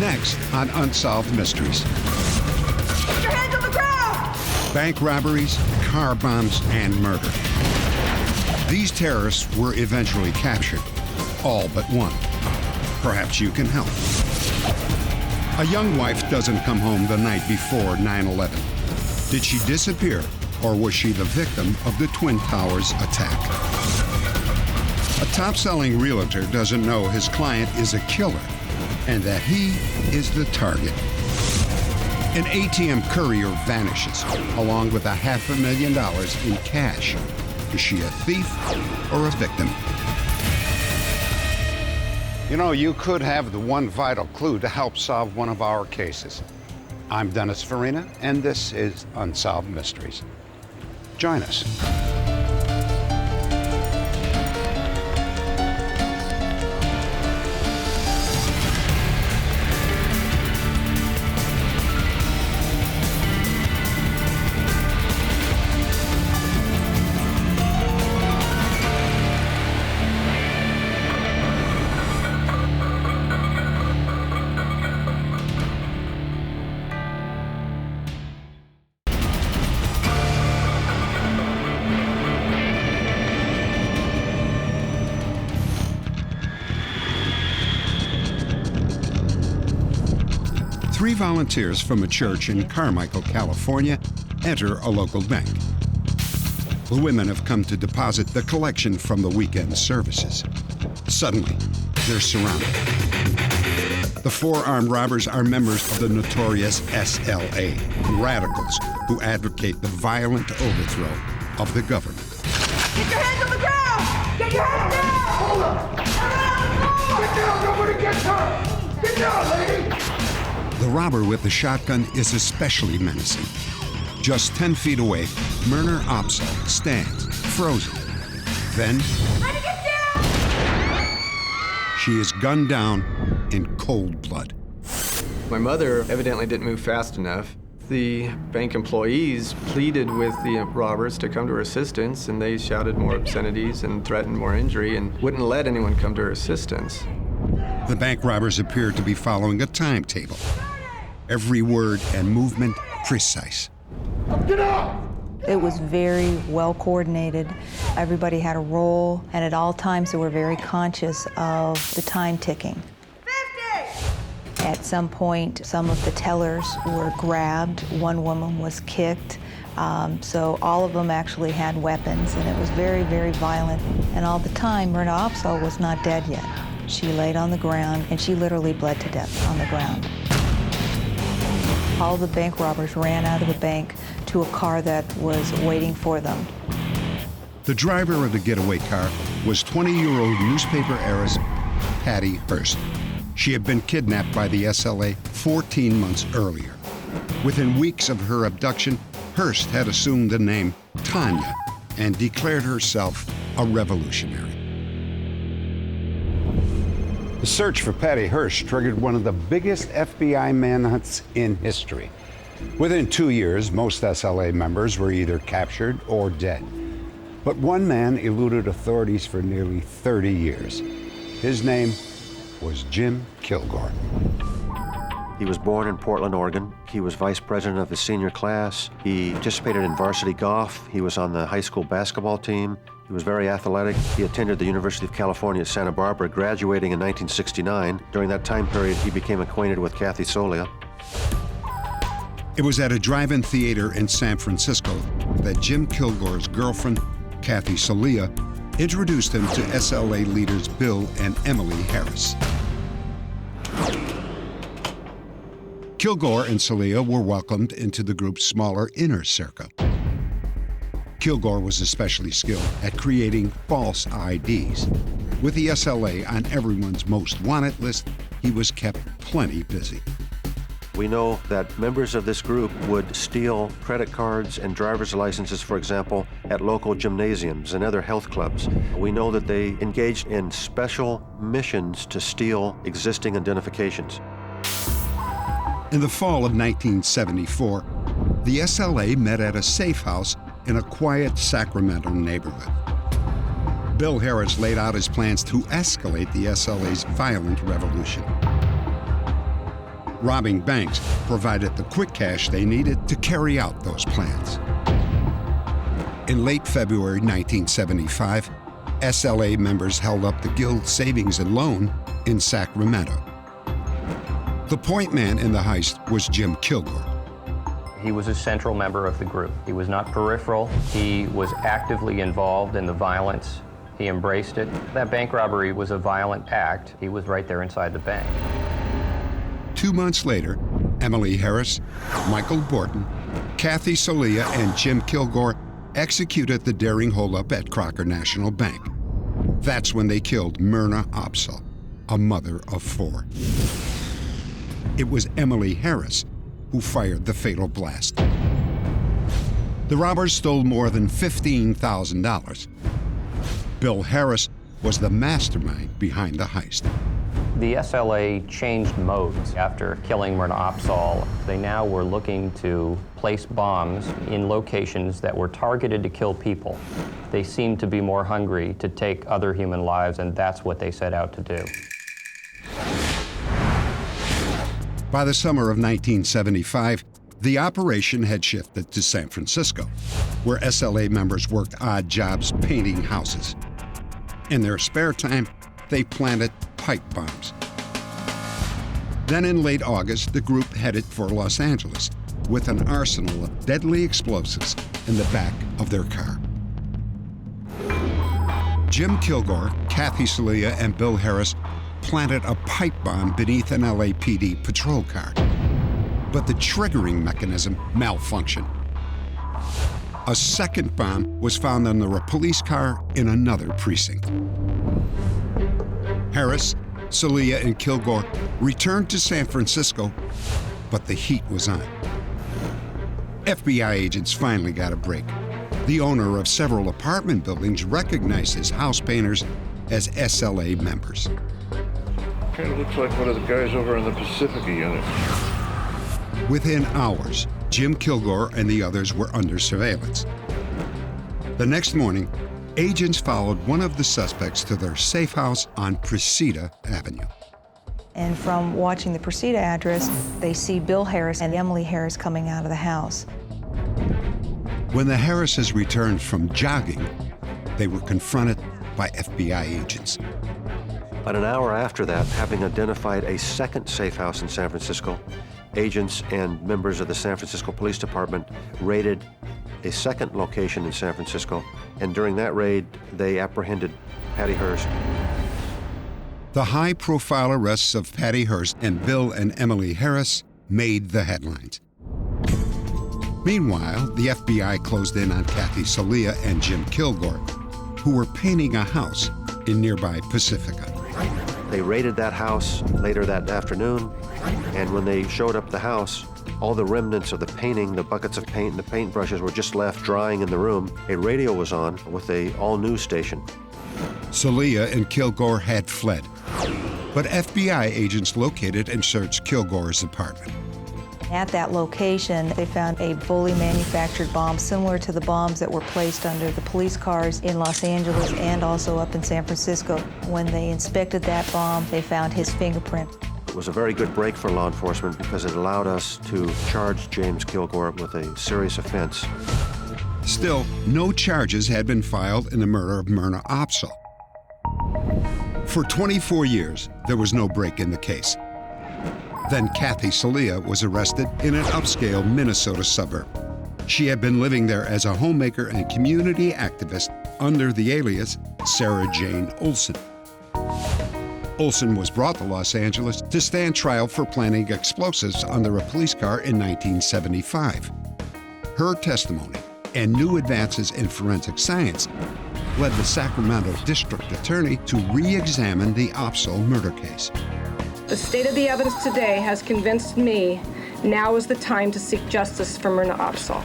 Next on Unsolved Mysteries. Put your hands on the ground! Bank robberies, car bombs, and murder. These terrorists were eventually captured, all but one. Perhaps you can help. A young wife doesn't come home the night before 9/11. Did she disappear, or was she the victim of the Twin Towers attack? A top-selling realtor doesn't know his client is a killer and that he is the target. An ATM courier vanishes, along with $500,000 in cash. Is she a thief or a victim? You know, you could have the one vital clue to help solve one of our cases. I'm Dennis Farina, and this is Unsolved Mysteries. Join us. Three volunteers from a church in Carmichael, California, enter a local bank. The women have come to deposit the collection from the weekend services. Suddenly, they're surrounded. The four armed robbers are members of the notorious SLA, radicals who advocate the violent overthrow of the government. Get your hands on the ground! Get your hands down! Hold up! Get down! Nobody gets hurt! Get down, lady! The robber with the shotgun is especially menacing. Just 10 feet away, Myrna Opsahl stands, frozen. Then, Try to get down! she is gunned down in cold blood. My mother evidently didn't move fast enough. The bank employees pleaded with the robbers to come to her assistance, and they shouted more obscenities and threatened more injury and wouldn't let anyone come to her assistance. The bank robbers appear to be following a timetable. Every word and movement precise. Get up! It was very well coordinated. Everybody had a role, and at all times they were very conscious of the time ticking. 50! At some point, some of the tellers were grabbed. One woman was kicked. So all of them actually had weapons, and it was very, very violent. And all the time, Myrna Opsahl was not dead yet. She laid on the ground, and she literally bled to death on the ground. All the bank robbers ran out of the bank to a car that was waiting for them. The driver of the getaway car was 20-year-old newspaper heiress Patty Hearst. She had been kidnapped by the SLA 14 months earlier. Within weeks of her abduction, Hearst had assumed the name Tanya and declared herself a revolutionary. The search for Patty Hearst triggered one of the biggest FBI manhunts in history. Within 2 years, most SLA members were either captured or dead. But one man eluded authorities for nearly 30 years. His name was Jim Kilgore. He was born in Portland, Oregon. He was vice president of his senior class. He participated in varsity golf. He was on the high school basketball team. He was very athletic. He attended the University of California, Santa Barbara, graduating in 1969. During that time period, he became acquainted with Kathy Solia. It was at a drive-in theater in San Francisco that Jim Kilgore's girlfriend, Kathy Solia, introduced him to SLA leaders Bill and Emily Harris. Kilgore and Solia were welcomed into the group's smaller inner circle. Kilgore was especially skilled at creating false IDs. With the SLA on everyone's most wanted list, he was kept plenty busy. We know that members of this group would steal credit cards and driver's licenses, for example, at local gymnasiums and other health clubs. We know that they engaged in special missions to steal existing identifications. In the fall of 1974, the SLA met at a safe house in a quiet Sacramento neighborhood. Bill Harris laid out his plans to escalate the SLA's violent revolution. Robbing banks provided the quick cash they needed to carry out those plans. In late February 1975, SLA members held up the Guild Savings and Loan in Sacramento. The point man in the heist was Jim Kilgore. He was a central member of the group. He was not peripheral. He was actively involved in the violence. He embraced it. That bank robbery was a violent act. He was right there inside the bank. 2 months later, Emily Harris, Michael Borton, Kathy Salia, and Jim Kilgore executed the daring holdup at Crocker National Bank. That's when they killed Myrna Opsahl, a mother of 4. It was Emily Harris who fired the fatal blast. The robbers stole more than $15,000. Bill Harris was the mastermind behind the heist. The SLA changed modes after killing Myrna Opsahl. They now were looking to place bombs in locations that were targeted to kill people. They seemed to be more hungry to take other human lives, and that's what they set out to do. By the summer of 1975, the operation had shifted to San Francisco, where SLA members worked odd jobs painting houses. In their spare time, they planted pipe bombs. Then in late August, the group headed for Los Angeles with an arsenal of deadly explosives in the back of their car. Jim Kilgore, Kathy Salia, and Bill Harris planted a pipe bomb beneath an LAPD patrol car. But the triggering mechanism malfunctioned. A second bomb was found under a police car in another precinct. Harris, Salia, and Kilgore returned to San Francisco, but the heat was on. FBI agents finally got a break. The owner of several apartment buildings recognized his house painters as SLA members. Kind of looks like one of the guys over in the Pacifica unit. Within hours, Jim Kilgore and the others were under surveillance. The next morning, agents followed one of the suspects to their safe house on Presida Avenue. And from watching the Presida address, they see Bill Harris and Emily Harris coming out of the house. When the Harrises returned from jogging, they were confronted by FBI agents. About an hour after that, having identified a second safe house in San Francisco, agents and members of the San Francisco Police Department raided a second location in San Francisco, and during that raid, they apprehended Patty Hearst. The high-profile arrests of Patty Hearst and Bill and Emily Harris made the headlines. Meanwhile, the FBI closed in on Kathy Salia and Jim Kilgore, who were painting a house in nearby Pacifica. They raided that house later that afternoon, and when they showed up the house, all the remnants of the painting, the buckets of paint and the paintbrushes were just left drying in the room. A radio was on with an all-news station. Salia and Kilgore had fled, but FBI agents located and searched Kilgore's apartment. At that location, they found a fully manufactured bomb similar to the bombs that were placed under the police cars in Los Angeles and also up in San Francisco. When they inspected that bomb, they found his fingerprint. It was a very good break for law enforcement because it allowed us to charge James Kilgore with a serious offense. Still, no charges had been filed in the murder of Myrna Opsahl. For 24 years, there was no break in the case. Then Kathy Salia was arrested in an upscale Minnesota suburb. She had been living there as a homemaker and community activist under the alias Sarah Jane Olson. Olson was brought to Los Angeles to stand trial for planting explosives under a police car in 1975. Her testimony and new advances in forensic science led the Sacramento District Attorney to re-examine the Opsahl murder case. The state of the evidence today has convinced me now is the time to seek justice for Myrna Opsahl.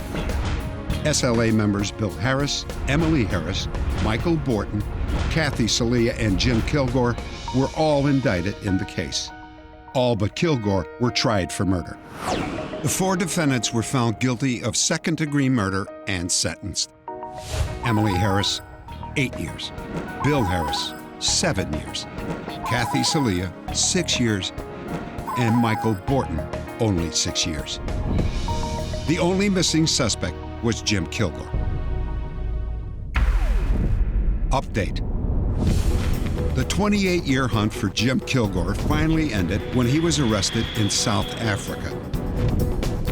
SLA members Bill Harris, Emily Harris, Michael Borton, Kathy Salia, and Jim Kilgore were all indicted in the case. All but Kilgore were tried for murder. The 4 defendants were found guilty of second-degree murder and sentenced. Emily Harris, 8 years. Bill Harris, 7 years. Kathy Salia, 6 years. and Michael Borton, only 6 years. The only missing suspect was Jim Kilgore. Update. The 28-year hunt for Jim Kilgore finally ended when he was arrested in South Africa.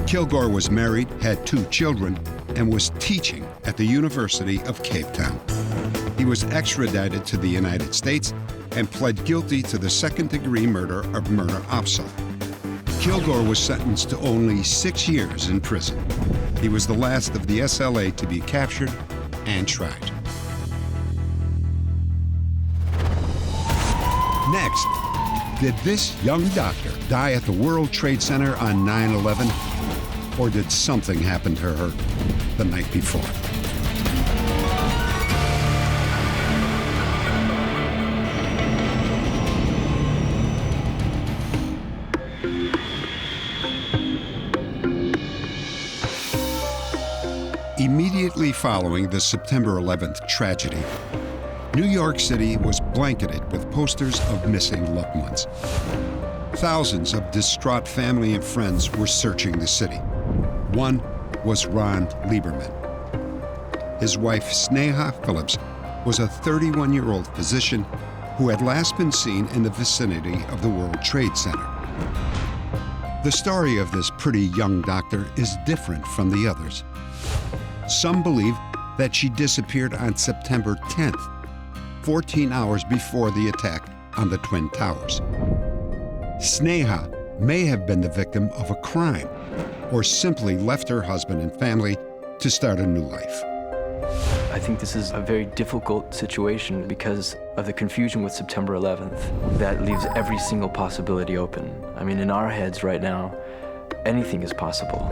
Kilgore was married, had 2 children, and was teaching at the University of Cape Town. He was extradited to the United States and pled guilty to the second-degree murder of Myrna Opsahl. Kilgore was sentenced to only 6 years in prison. He was the last of the SLA to be captured and tried. Next, did this young doctor die at the World Trade Center on 9/11, or did something happen to her the night before? Immediately following the September 11th tragedy, New York City was blanketed with posters of missing loved ones. Thousands of distraught family and friends were searching the city. One was Ron Lieberman. His wife, Sneha Phillips, was a 31-year-old physician who had last been seen in the vicinity of the World Trade Center. The story of this pretty young doctor is different from the others. Some believe that she disappeared on September 10th, 14 hours before the attack on the Twin Towers. Sneha may have been the victim of a crime or simply left her husband and family to start a new life. I think this is a very difficult situation because of the confusion with September 11th. That leaves every single possibility open. I mean, in our heads right now, anything is possible.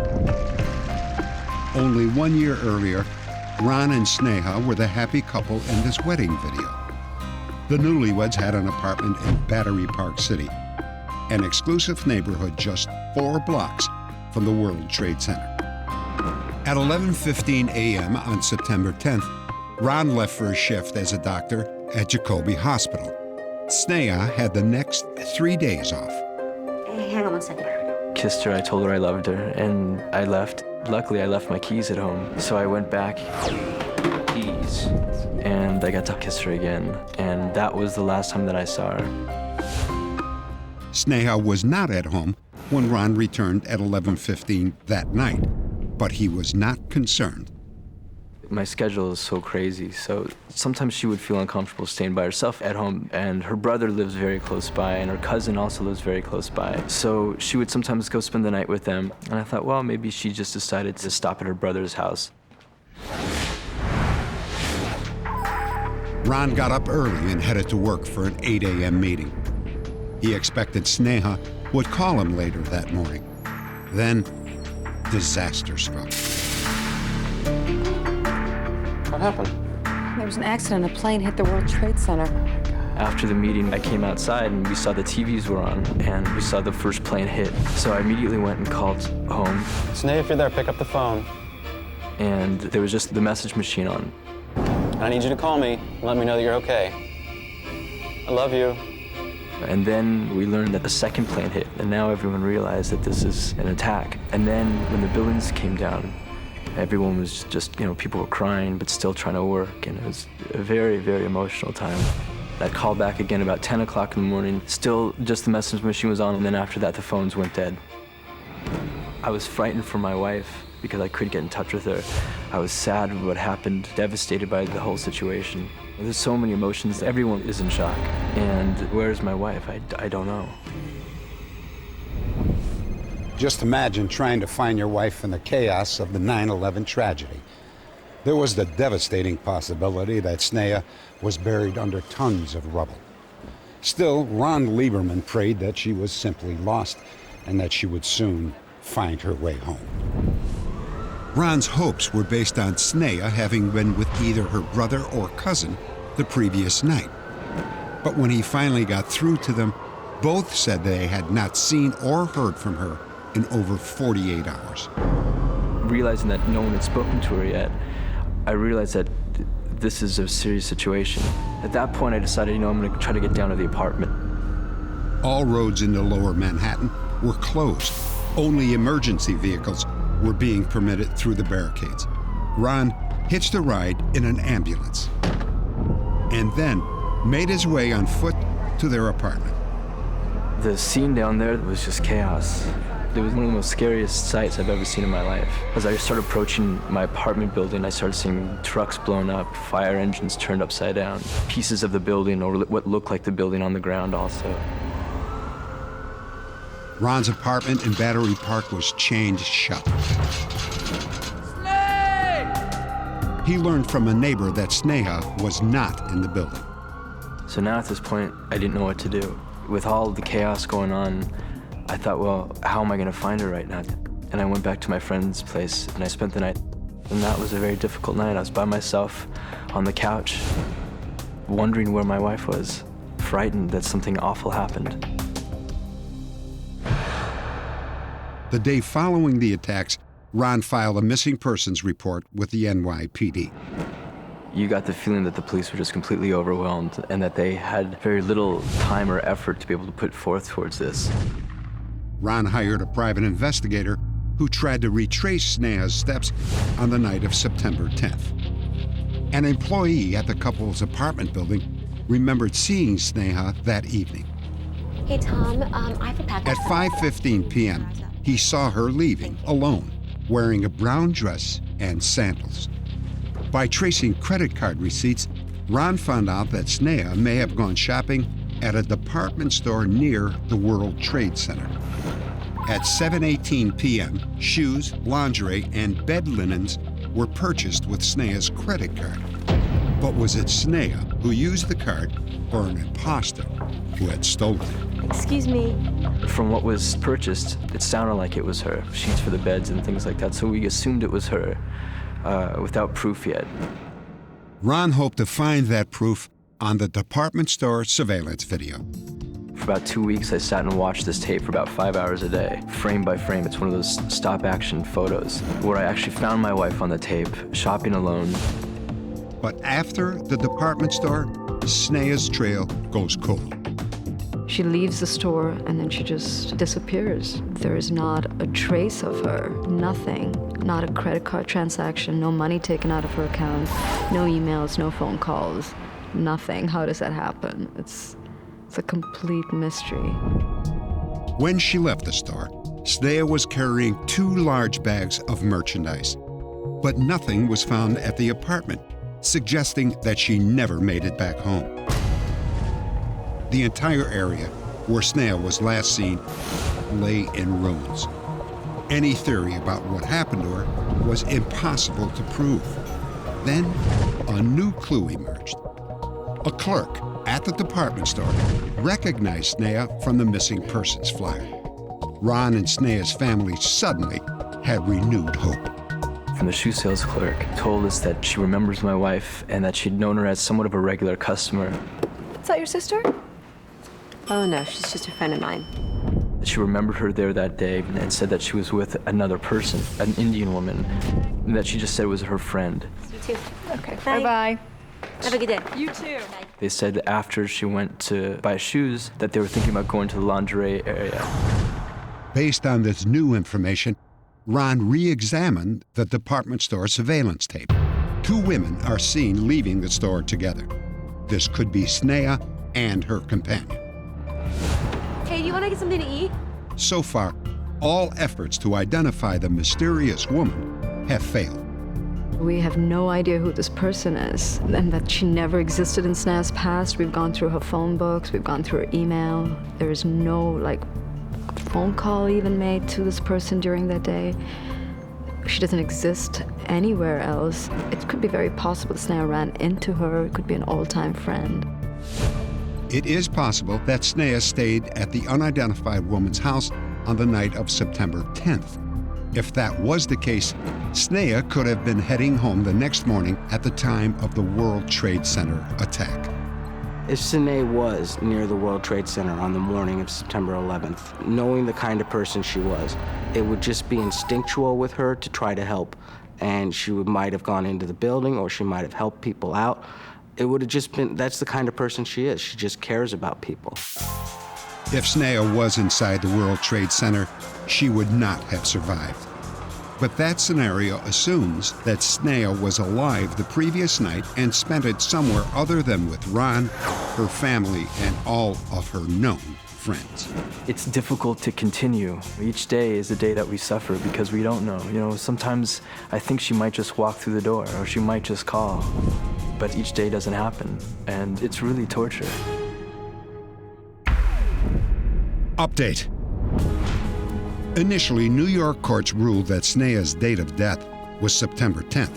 Only 1 year earlier, Ron and Sneha were the happy couple in this wedding video. The newlyweds had an apartment in Battery Park City, an exclusive neighborhood just 4 blocks from the World Trade Center. At 11:15 a.m. on September 10th, Ron left for a shift as a doctor at Jacobi Hospital. Sneha had the next 3 days off. Hey, hang on one second. Kissed her, I told her I loved her, and I left. Luckily, I left my keys at home, so I went back. Keys. And I got to kiss her again, and that was the last time that I saw her. Sneha was not at home when Ron returned at 11:15 that night, but he was not concerned. My schedule is so crazy, so sometimes she would feel uncomfortable staying by herself at home, and her brother lives very close by, and her cousin also lives very close by. So she would sometimes go spend the night with them, and I thought, well, maybe she just decided to stop at her brother's house. Ron got up early and headed to work for an 8 a.m. meeting. He expected Sneha would call him later that morning. Then, disaster struck. What happened? There was an accident. A plane hit the World Trade Center. After the meeting, I came outside and we saw the TVs were on and we saw the first plane hit. So I immediately went and called home. Sneh, if you're there, pick up the phone. And there was just the message machine on. I need you to call me and let me know that you're okay. I love you. And then we learned that a second plane hit, and now everyone realized that this is an attack. And then when the buildings came down, everyone was just, people were crying, but still trying to work, and it was a very, very emotional time. I called back again about 10 o'clock in the morning. Still, just the message machine was on, and then after that, the phones went dead. I was frightened for my wife because I couldn't get in touch with her. I was sad of what happened, devastated by the whole situation. There's so many emotions. Everyone is in shock. And where's my wife? I don't know. Just imagine trying to find your wife in the chaos of the 9/11 tragedy. There was the devastating possibility that Sneha was buried under tons of rubble. Still, Ron Lieberman prayed that she was simply lost and that she would soon find her way home. Ron's hopes were based on Sneha having been with either her brother or cousin the previous night. But when he finally got through to them, both said they had not seen or heard from her in over 48 hours. Realizing that no one had spoken to her yet, I realized that this is a serious situation. At that point, I decided, I'm going to try to get down to the apartment. All roads into Lower Manhattan were closed. Only emergency vehicles were being permitted through the barricades. Ron hitched a ride in an ambulance and then made his way on foot to their apartment. The scene down there was just chaos. It was one of the most scariest sights I've ever seen in my life. As I started approaching my apartment building, I started seeing trucks blown up, fire engines turned upside down, pieces of the building, or what looked like the building, on the ground also. Ron's apartment in Battery Park was chained shut. He learned from a neighbor that Sneha was not in the building. So now at this point, I didn't know what to do. With all the chaos going on, I thought, well, how am I going to find her right now? And I went back to my friend's place, and I spent the night. And that was a very difficult night. I was by myself on the couch, wondering where my wife was, frightened that something awful happened. The day following the attacks, Ron filed a missing persons report with the NYPD. You got the feeling that the police were just completely overwhelmed and that they had very little time or effort to be able to put forth towards this. Ron hired a private investigator who tried to retrace Sneha's steps on the night of September 10th. An employee at the couple's apartment building remembered seeing Sneha that evening. Hey, Tom, I have a package. At 5:15 p.m., he saw her leaving alone, wearing a brown dress and sandals. By tracing credit card receipts, Ron found out that Sneha may have gone shopping at a department store near the World Trade Center. At 7:18 p.m., shoes, lingerie, and bed linens were purchased with Sneha's credit card. But was it Sneha who used the card or an imposter who had stolen it? Excuse me. From what was purchased, it sounded like it was her. Sheets for the beds and things like that, so we assumed it was her, without proof yet. Ron hoped to find that proof on the department store surveillance video. For about 2 weeks, I sat and watched this tape for about 5 hours a day, frame by frame. It's one of those stop-action photos where I actually found my wife on the tape, shopping alone. But after the department store, Sneha's trail goes cold. She leaves the store and then she just disappears. There is not a trace of her, nothing. Not a credit card transaction, no money taken out of her account, no emails, no phone calls, nothing. How does that happen? It's a complete mystery. When she left the store, Sneha was carrying 2 large bags of merchandise. But nothing was found at the apartment, suggesting that she never made it back home. The entire area where Sneha was last seen lay in ruins. Any theory about what happened to her was impossible to prove. Then, a new clue emerged. A clerk at the department store recognized Sneha from the missing persons flyer. Ron and Sneha's family suddenly had renewed hope. From the shoe sales clerk told us that she remembers my wife and that she'd known her as somewhat of a regular customer. Is that your sister? Oh, no, she's just a friend of mine. She remembered her there that day and said that she was with another person, an Indian woman, and that she just said it was her friend. You too. Okay, Bye. bye-bye. Have a good day. You too. They said that after she went to buy shoes, that they were thinking about going to the lingerie area. Based on this new information, Ron re-examined the department store surveillance tape. 2 women are seen leaving the store together. This could be Sneha and her companion. Hey, do you want to get something to eat? So far, all efforts to identify the mysterious woman have failed. We have no idea who this person is, and that she never existed in Sneha's past. We've gone through her phone books, we've gone through her email. There is no, phone call even made to this person during that day. She doesn't exist anywhere else. It could be very possible that Sneha ran into her. It could be an old-time friend. It is possible that Sneha stayed at the unidentified woman's house on the night of September 10th. If that was the case, Sneha could have been heading home the next morning at the time of the World Trade Center attack. If Sneha was near the World Trade Center on the morning of September 11th, knowing the kind of person she was, it would just be instinctual with her to try to help. And she might have gone into the building, or she might have helped people out. It would have just been, that's the kind of person she is. She just cares about people. If Snea was inside the World Trade Center, she would not have survived. But that scenario assumes that Snea was alive the previous night and spent it somewhere other than with Ron, her family, and all of her known friends. It's difficult to continue. Each day is a day that we suffer because we don't know. You know, sometimes I think she might just walk through the door or she might just call. But each day doesn't happen, and it's really torture. Update. Initially, New York courts ruled that Snea's date of death was September 10th.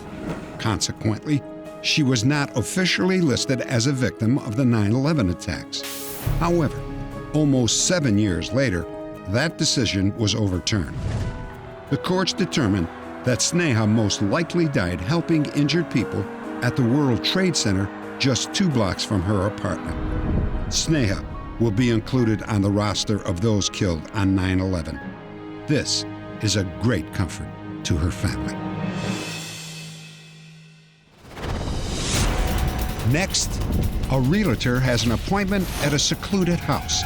Consequently, she was not officially listed as a victim of the 9/11 attacks. However, almost 7 years later, that decision was overturned. The courts determined that Snea most likely died helping injured people at the World Trade Center just 2 blocks from her apartment. Snea will be included on the roster of those killed on 9/11. This is a great comfort to her family. Next, a realtor has an appointment at a secluded house.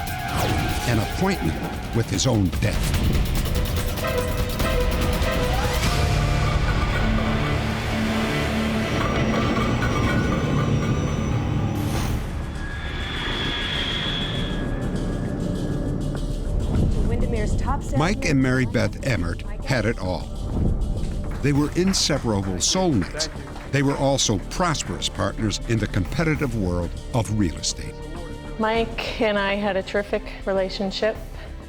An appointment with his own death. Mike and Mary Beth Emmert had it all. They were inseparable soulmates. They were also prosperous partners in the competitive world of real estate. Mike and I had a terrific relationship.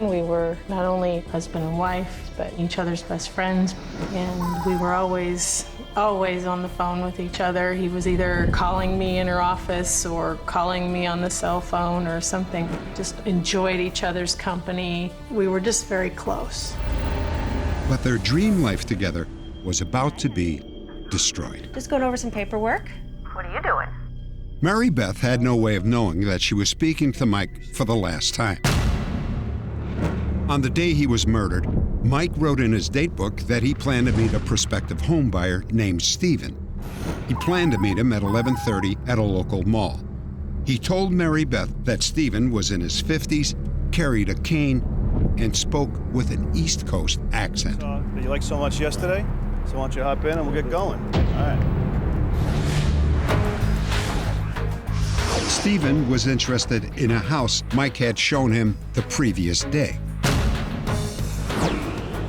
We were not only husband and wife, but each other's best friends. And we were always on the phone with each other. He was either calling me in her office or calling me on the cell phone or something. Just enjoyed each other's company. We were just very close. But their dream life together was about to be destroyed. Just going over some paperwork. What are you doing? Mary Beth had no way of knowing that she was speaking to Mike for the last time. On the day he was murdered, Mike wrote in his date book that he planned to meet a prospective home buyer named Stephen. He planned to meet him at 11:30 at a local mall. He told Mary Beth that Stephen was in his 50s, carried a cane, and spoke with an East Coast accent. You liked so much yesterday, so why don't you hop in and we'll get going. All right. Stephen was interested in a house Mike had shown him the previous day.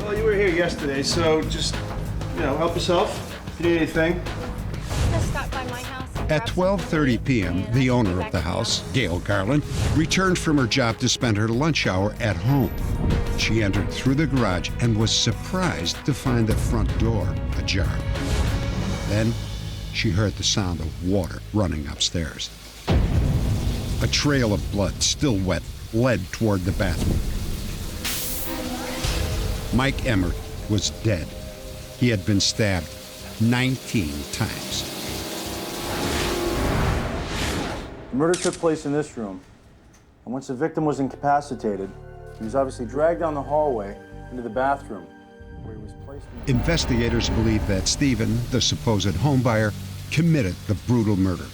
Well, you were here yesterday, so just, help yourself if you need anything. Just stop by my house. At 12:30 p.m., the owner of the house, Gail Garland, returned from her job to spend her lunch hour at home. She entered through the garage and was surprised to find the front door ajar. Then she heard the sound of water running upstairs. A trail of blood, still wet, led toward the bathroom. Mike Emmert was dead. He had been stabbed 19 times. The murder took place in this room, and once the victim was incapacitated, he was obviously dragged down the hallway into the bathroom, where he was placed in... Investigators believe that Stephen, the supposed homebuyer, committed the brutal murder.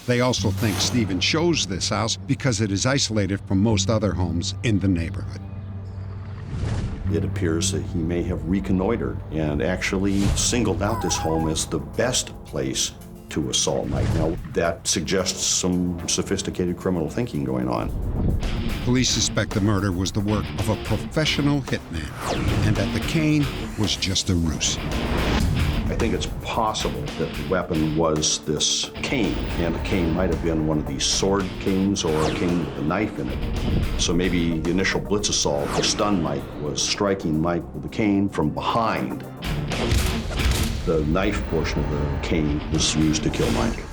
They also think Stephen chose this house because it is isolated from most other homes in the neighborhood. It appears that he may have reconnoitered and actually singled out this home as the best place to assault Mike. Now, that suggests some sophisticated criminal thinking going on. Police suspect the murder was the work of a professional hitman and that the cane was just a ruse. I think it's possible that the weapon was this cane, and the cane might have been one of these sword canes or a cane with a knife in it. So maybe the initial blitz assault to stun Mike was striking Mike with the cane from behind. The knife portion of the cane was used to kill Mike.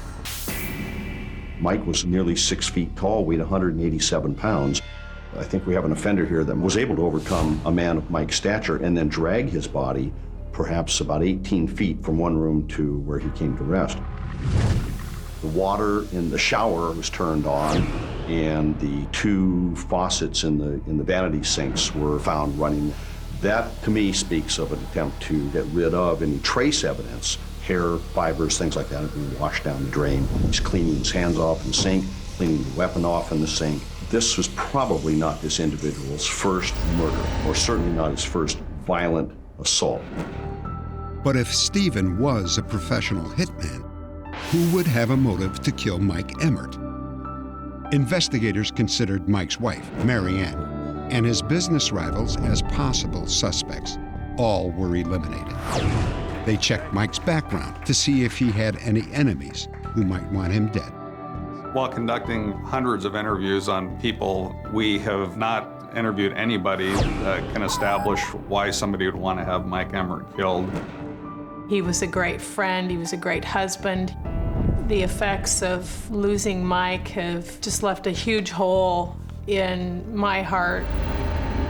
Mike was nearly 6 feet tall, weighed 187 pounds. I think we have an offender here that was able to overcome a man of Mike's stature and then drag his body perhaps about 18 feet from one room to where he came to rest. The water in the shower was turned on, and the 2 faucets in the vanity sinks were found running. That, to me, speaks of an attempt to get rid of any trace evidence, hair, fibers, things like that, have been washed down the drain. He's cleaning his hands off in the sink, cleaning the weapon off in the sink. This was probably not this individual's first murder, or certainly not his first violent assault. But if Stephen was a professional hitman, who would have a motive to kill Mike Emmert? Investigators considered Mike's wife, Mary Ann, and his business rivals as possible suspects. All were eliminated. They checked Mike's background to see if he had any enemies who might want him dead. While conducting hundreds of interviews on people, we have not interviewed anybody that can establish why somebody would want to have Mike Emmert killed. He was a great friend, he was a great husband. The effects of losing Mike have just left a huge hole in my heart.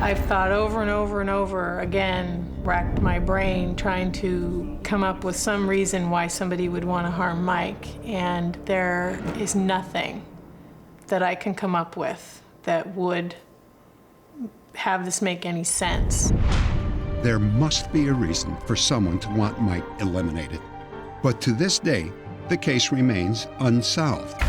I've thought over and over and over again, racked my brain trying to come up with some reason why somebody would want to harm Mike, and there is nothing that I can come up with that would have this make any sense. There must be a reason for someone to want Mike eliminated. But to this day, the case remains unsolved.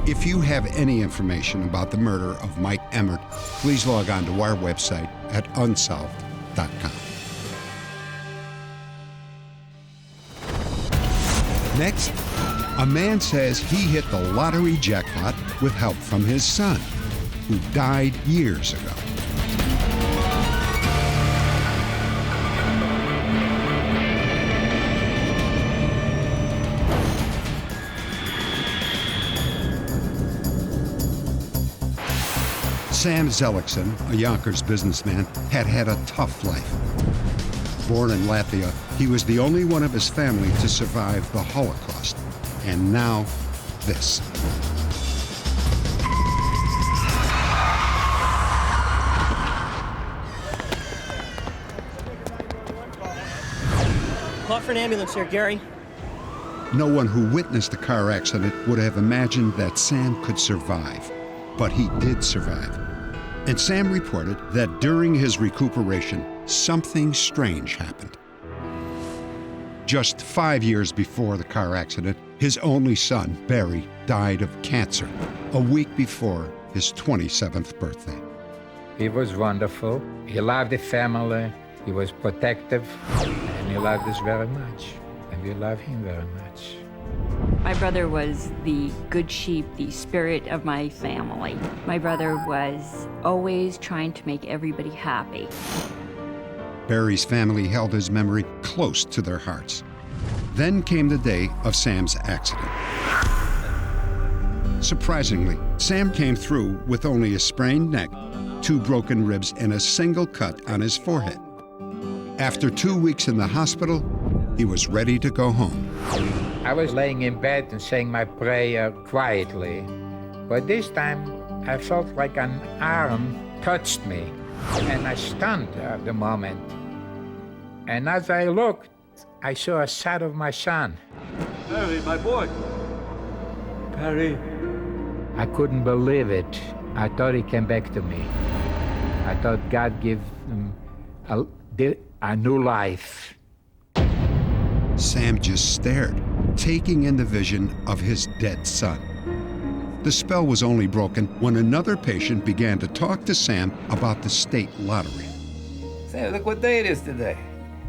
If you have any information about the murder of Mike Emmert, please log on to our website at unsolved.com. Next, a man says he hit the lottery jackpot with help from his son, who died years ago. Sam Zellickson, a Yonkers businessman, had had a tough life. Born in Latvia, he was the only one of his family to survive the Holocaust. And now, this. Call for an ambulance here, Gary. No one who witnessed the car accident would have imagined that Sam could survive. But he did survive. And Sam reported that during his recuperation, something strange happened. Just 5 years before the car accident, his only son, Barry, died of cancer a week before his 27th birthday. He was wonderful. He loved the family. He was protective. And he loved us very much. And we love him very much. My brother was the good sheep, the spirit of my family. My brother was always trying to make everybody happy. Barry's family held his memory close to their hearts. Then came the day of Sam's accident. Surprisingly, Sam came through with only a sprained neck, 2 broken ribs, and a single cut on his forehead. After 2 weeks in the hospital, he was ready to go home. I was laying in bed and saying my prayer quietly, but this time I felt like an arm touched me, and I stunned at the moment. And as I looked, I saw a sight of my son. Barry, my boy. Barry. I couldn't believe it. I thought he came back to me. I thought God gave him a new life. Sam just stared, taking in the vision of his dead son. The spell was only broken when another patient began to talk to Sam about the state lottery. Sam, look what day it is today.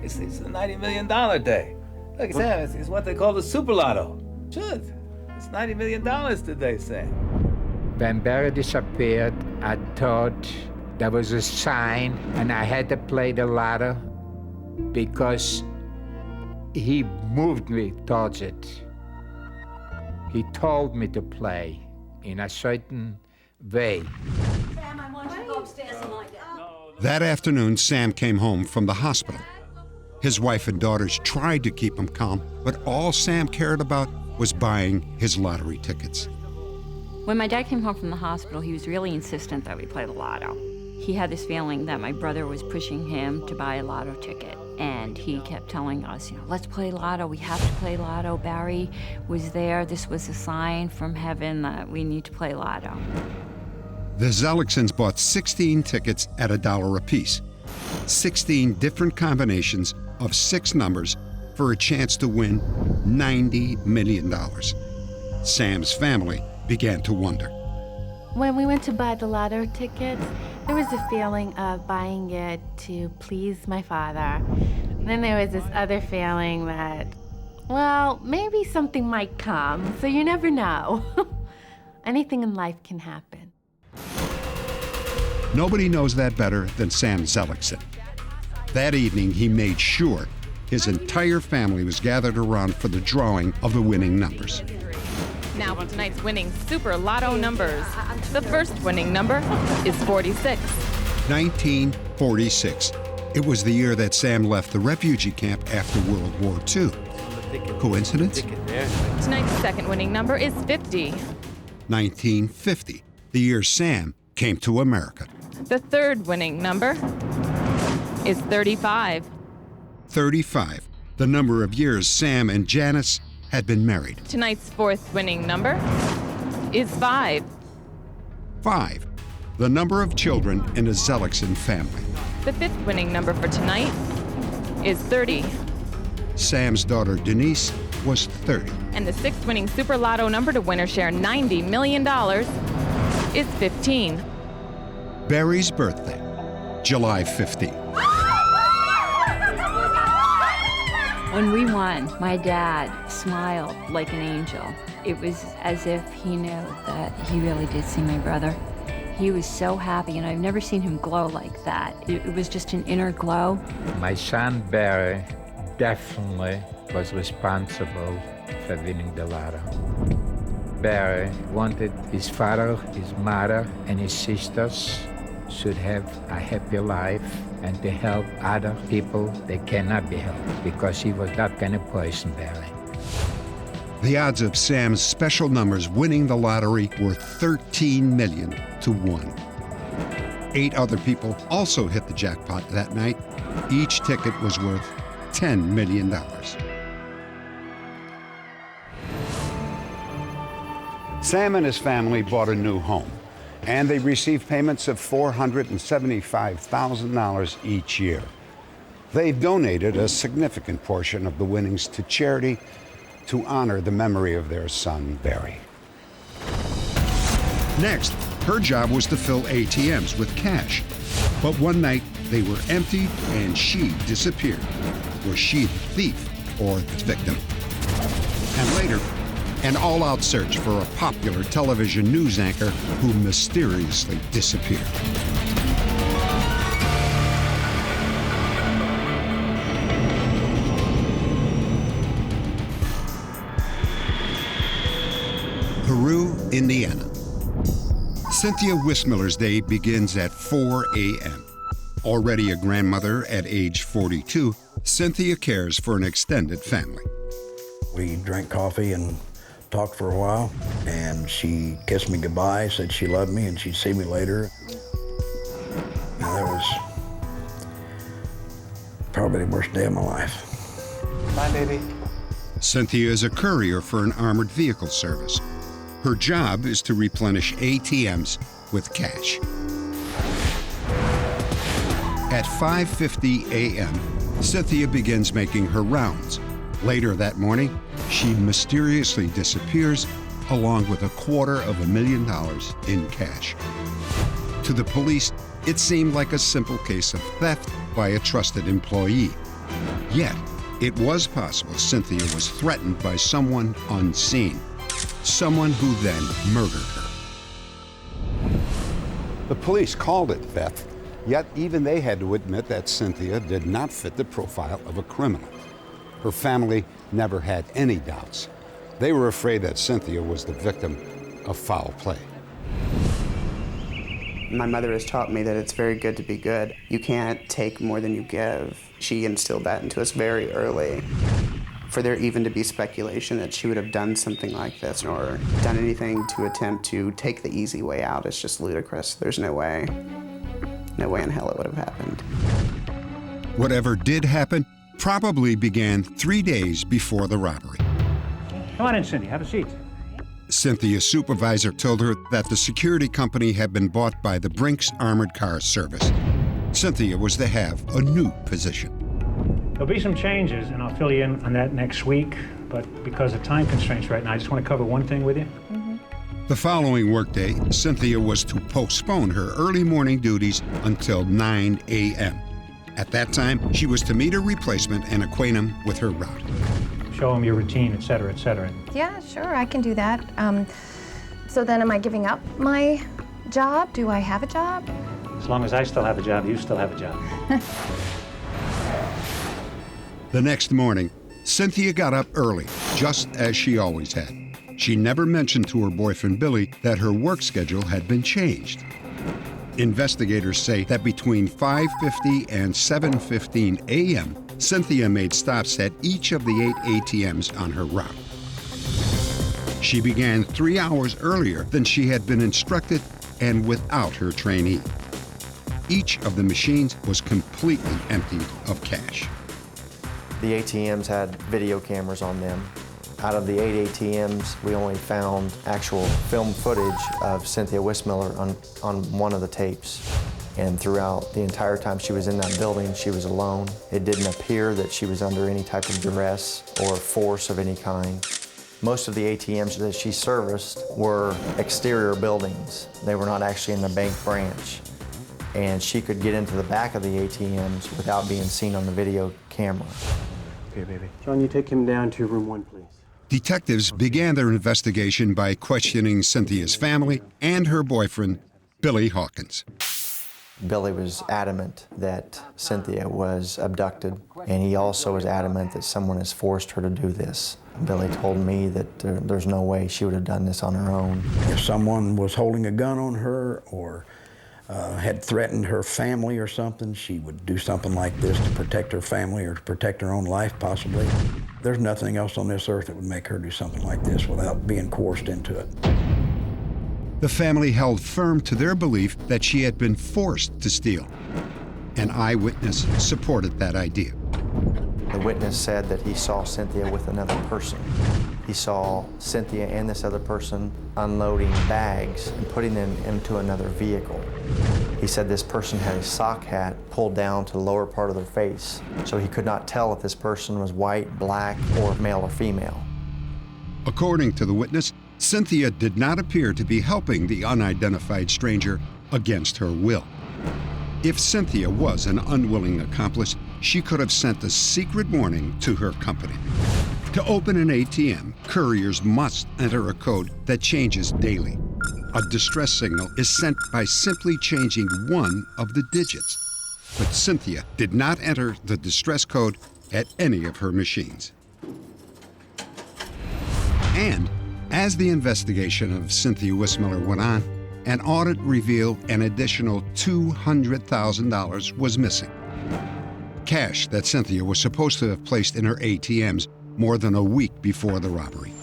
It's the $90 million day. Look, Sam, it's what they call the super lotto. Should. It's $90 million today, Sam. When Barry disappeared, I thought there was a sign, and I had to play the lotto because he moved me towards it. He told me to play in a certain way. Sam, I want you to go upstairs and lie down. That afternoon, Sam came home from the hospital. His wife and daughters tried to keep him calm, but all Sam cared about was buying his lottery tickets. When my dad came home from the hospital, he was really insistent that we play the lotto. He had this feeling that my brother was pushing him to buy a lotto ticket. And he kept telling us, let's play lotto. We have to play lotto. Barry was there. This was a sign from heaven that we need to play lotto. The Zellicksons bought 16 tickets at $1 apiece. 16 different combinations of 6 numbers for a chance to win $90 million. Sam's family began to wonder. When we went to buy the lotto tickets, there was a feeling of buying it to please my father. Then there was this other feeling that, well, maybe something might come, so you never know. Anything in life can happen. Nobody knows that better than Sam Zellickson. That evening, he made sure his entire family was gathered around for the drawing of the winning numbers. Now for tonight's winning Super Lotto numbers. The first winning number is 46. 1946. It was the year that Sam left the refugee camp after World War II. Coincidence? Tonight's second winning number is 50. 1950. The year Sam came to America. The third winning number is 35. 35. The number of years Sam and Janice had been married. Tonight's fourth winning number is 5. 5. The number of children in a Zellickson family. The fifth winning number for tonight is 30. Sam's daughter Denise was 30. And the sixth winning Super Lotto number to win or share $90 million is 15. Barry's birthday, July 15th. When we won, my dad smiled like an angel. It was as if he knew that he really did see my brother. He was so happy, and I've never seen him glow like that. It was just an inner glow. My son Barry definitely was responsible for winning the lotto. Barry wanted his father, his mother, and his sisters should have a happy life and to help other people that cannot be helped, because he was that kind of person, Barry. The odds of Sam's special numbers winning the lottery were 13 million to 1. 8 other people also hit the jackpot that night. Each ticket was worth $10 million. Sam and his family bought a new home, and they received payments of $475,000 each year. They've donated a significant portion of the winnings to charity to honor the memory of their son, Barry. Next, her job was to fill ATMs with cash. But one night, they were emptied and she disappeared. Was she the thief or the victim? And later, an all-out search for a popular television news anchor who mysteriously disappeared. Peru, Indiana. Cynthia Wismiller's day begins at 4 a.m. Already a grandmother at age 42, Cynthia cares for an extended family. We drank coffee and talked for a while, and she kissed me goodbye, said she loved me and she'd see me later. And that was probably the worst day of my life. Bye, baby. Cynthia is a courier for an armored vehicle service. Her job is to replenish ATMs with cash. At 5:50 a.m., Cynthia begins making her rounds. Later that morning, she mysteriously disappears along with $250,000 in cash. To the police, it seemed like a simple case of theft by a trusted employee. Yet, it was possible Cynthia was threatened by someone unseen. Someone who then murdered her. The police called it theft, yet even they had to admit that Cynthia did not fit the profile of a criminal. Her family never had any doubts. They were afraid that Cynthia was the victim of foul play. My mother has taught me that it's very good to be good. You can't take more than you give. She instilled that into us very early. For there even to be speculation that she would have done something like this or done anything to attempt to take the easy way out is just ludicrous. There's no way in hell it would have happened. Whatever did happen probably began 3 days before the robbery. Come on in, Cindy, have a seat. Cynthia's supervisor told her that the security company had been bought by the Brinks Armored Car Service. Cynthia was to have a new position. There'll be some changes, and I'll fill you in on that next week. But because of time constraints right now, I just want to cover one thing with you. The following workday, Cynthia was to postpone her early morning duties until 9 a.m. At that time, she was to meet her replacement and acquaint him with her route. Show him your routine, et cetera, et cetera. Yeah, sure, I can do that. So then am I giving up my job? Do I have a job? As long as I still have a job, you still have a job. The next morning, Cynthia got up early, just as she always had. She never mentioned to her boyfriend Billy that her work schedule had been changed. Investigators say that between 5:50 and 7:15 a.m., Cynthia made stops at each of the 8 ATMs on her route. She began 3 hours earlier than she had been instructed and without her trainee. Each of the machines was completely emptied of cash. The ATMs had video cameras on them. Out of the 8 ATMs, we only found actual film footage of Cynthia Wissmiller on one of the tapes. And throughout the entire time she was in that building, she was alone. It didn't appear that she was under any type of duress or force of any kind. Most of the ATMs that she serviced were exterior buildings. They were not actually in the bank branch. And she could get into the back of the ATMs without being seen on the video camera. Here, baby. John, you take him down to room 1, please. Detectives began their investigation by questioning Cynthia's family and her boyfriend, Billy Hawkins. Billy was adamant that Cynthia was abducted, and he also was adamant that someone has forced her to do this. Billy told me that there's no way she would have done this on her own. If someone was holding a gun on her or had threatened her family or something, she would do something like this to protect her family or to protect her own life, possibly. There's nothing else on this earth that would make her do something like this without being coerced into it. The family held firm to their belief that she had been forced to steal. An eyewitness supported that idea. The witness said that he saw Cynthia with another person. He saw Cynthia and this other person unloading bags and putting them into another vehicle. He said this person had a sock hat pulled down to the lower part of their face, so he could not tell if this person was white, black, or male or female. According to the witness, Cynthia did not appear to be helping the unidentified stranger against her will. If Cynthia was an unwilling accomplice, she could have sent a secret warning to her company. To open an ATM, couriers must enter a code that changes daily. A distress signal is sent by simply changing one of the digits. But Cynthia did not enter the distress code at any of her machines. And as the investigation of Cynthia Wissmiller went on, an audit revealed an additional $200,000 was missing. Cash that Cynthia was supposed to have placed in her ATMs more than a week before the robbery.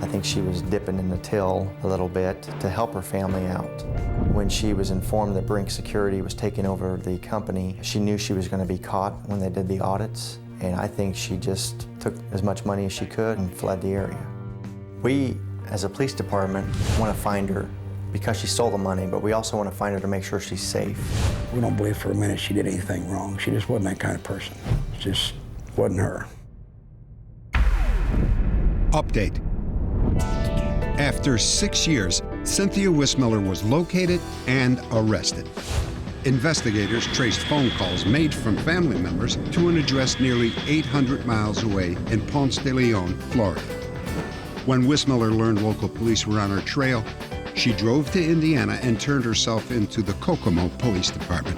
I think she was dipping in the till a little bit to help her family out. When she was informed that Brink Security was taking over the company, she knew she was going to be caught when they did the audits, and I think she just took as much money as she could and fled the area. We, as a police department, want to find her because she stole the money, but we also want to find her to make sure she's safe. We don't believe for a minute she did anything wrong. She just wasn't that kind of person. It just wasn't her. Update. After 6 years, Cynthia Wissmiller was located and arrested. Investigators traced phone calls made from family members to an address nearly 800 miles away in Ponce de Leon, Florida. When Wissmiller learned local police were on her trail, she drove to Indiana and turned herself into the Kokomo Police Department.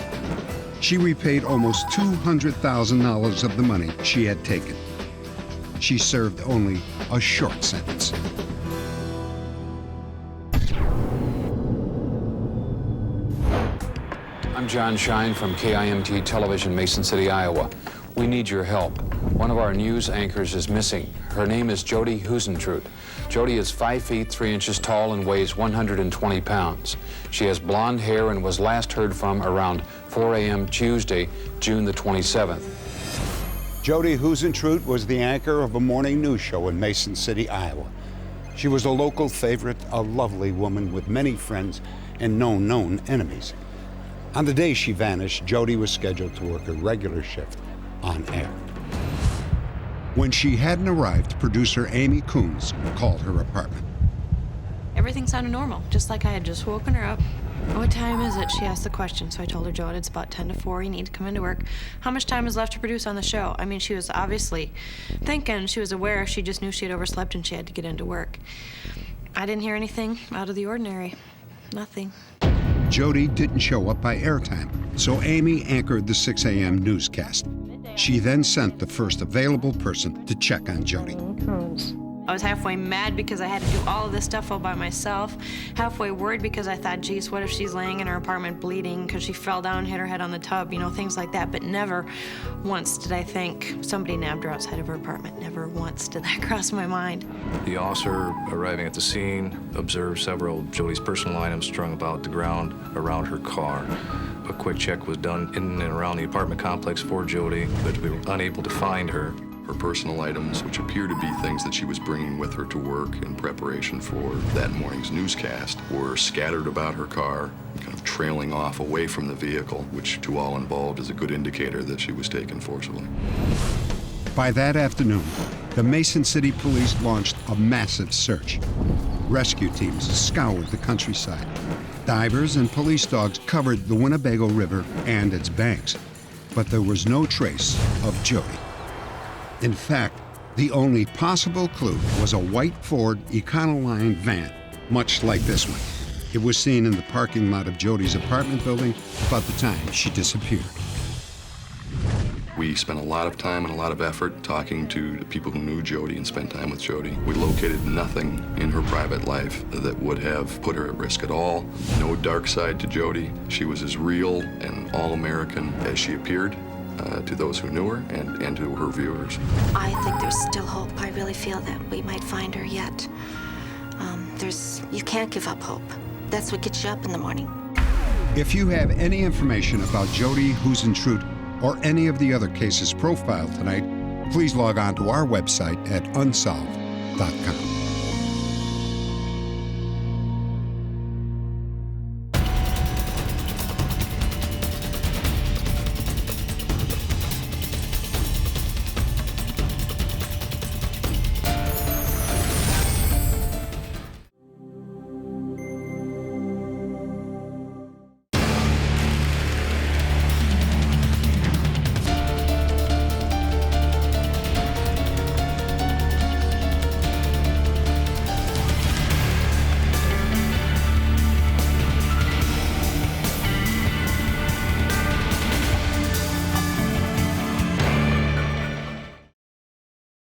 She repaid almost $200,000 of the money she had taken. She served only a short sentence. I'm John Shine from KIMT Television, Mason City, Iowa. We need your help. One of our news anchors is missing. Her name is Jodi Huisentruit. Jodi is 5 feet 3 inches tall and weighs 120 pounds. She has blonde hair and was last heard from around 4 a.m. Tuesday, June the 27th. Jodi Huisentruit was the anchor of a morning news show in Mason City, Iowa. She was a local favorite, a lovely woman with many friends and no known enemies. On the day she vanished, Jodi was scheduled to work a regular shift on air. When she hadn't arrived, producer Amy Coons called her apartment. Everything sounded normal, just like I had just woken her up. What time is it? She asked the question, so I told her, Jodi, it's about 10 to 4. You need to come into work. How much time is left to produce on the show? I mean, she was obviously thinking, she was aware, she just knew she had overslept and she had to get into work. I didn't hear anything out of the ordinary. Nothing. Jodi didn't show up by airtime, so Amy anchored the 6 a.m. newscast. She then sent the first available person to check on Jodi. I was halfway mad because I had to do all of this stuff all by myself, halfway worried because I thought, geez, what if she's laying in her apartment bleeding because she fell down and hit her head on the tub, you know, things like that. But never once did I think somebody nabbed her outside of her apartment. Never once did that cross my mind. The officer arriving at the scene observed several of Jodi's personal items strung about the ground around her car. A quick check was done in and around the apartment complex for Jodi, but we were unable to find her. Her personal items, which appear to be things that she was bringing with her to work in preparation for that morning's newscast, were scattered about her car, kind of trailing off away from the vehicle, which to all involved is a good indicator that she was taken forcibly. By that afternoon, the Mason City Police launched a massive search. Rescue teams scoured the countryside. Divers and police dogs covered the Winnebago River and its banks, but there was no trace of Jodi. In fact, the only possible clue was a white Ford Econoline van, much like this one. It was seen in the parking lot of Jodi's apartment building about the time she disappeared. We spent a lot of time and a lot of effort talking to the people who knew Jodi and spent time with Jodi. We located nothing in her private life that would have put her at risk at all. No dark side to Jodi. She was as real and all-American as she appeared. To those who knew her and to her viewers. I think there's still hope. I really feel that we might find her yet. You can't give up hope. That's what gets you up in the morning. If you have any information about Jodi Huisentruit or any of the other cases profiled tonight, please log on to our website at unsolved.com.